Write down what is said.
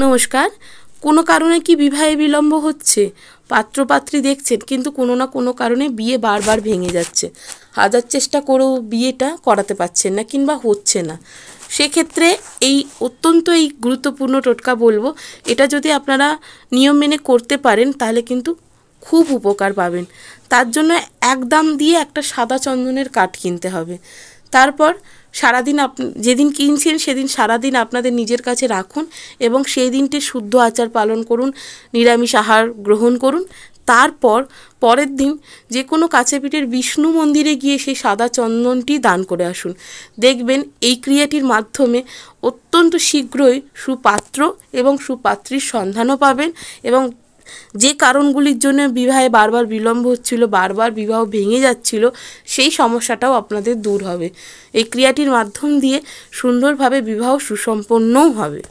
নমস্কার। কোনো কারণে কি বিবাহে বিলম্ব হচ্ছে? পাত্রপাত্রী দেখছেন কিন্তু কোনো না কোনো কারণে বিয়ে বারবার ভেঙে যাচ্ছে। হাজার চেষ্টা করেও বিয়েটা করাতে পারছেন না কিংবা হচ্ছে না। সেক্ষেত্রে এই গুরুত্বপূর্ণ টোটকা বলবো, এটা যদি আপনারা নিয়ম মেনে করতে পারেন তাহলে কিন্তু খুব উপকার পাবেন। তার জন্য এক দাম দিয়ে একটা সাদা চন্দনের কাঠ কিনতে হবে। তারপর সারাদিন যেদিন কিনছেন সেদিন সারাদিন আপনাদের নিজের কাছে রাখুন এবং সেই দিনটি শুদ্ধ আচার পালন করুন, নিরামিষ আহার গ্রহণ করুন। তারপর পরের দিন যে কোনো কাছেপিঠের বিষ্ণু মন্দিরে গিয়ে সেই সাদা চন্দনটি দান করে আসুন। দেখবেন এই ক্রিয়াটির মাধ্যমে অত্যন্ত শীঘ্রই সুপাত্র এবং সুপাত্রীর সন্ধানও পাবেন এবং যে কারণগুলির জন্য বিবাহে বারবার বিলম্ব হচ্ছিল, বারবার বিবাহ ভেঙে যাচ্ছিল, সেই সমস্যাটাও আপনাদের দূর হবে। এই ক্রিয়াটির মাধ্যম দিয়ে সুন্দরভাবে বিবাহ সুসম্পন্নও হবে।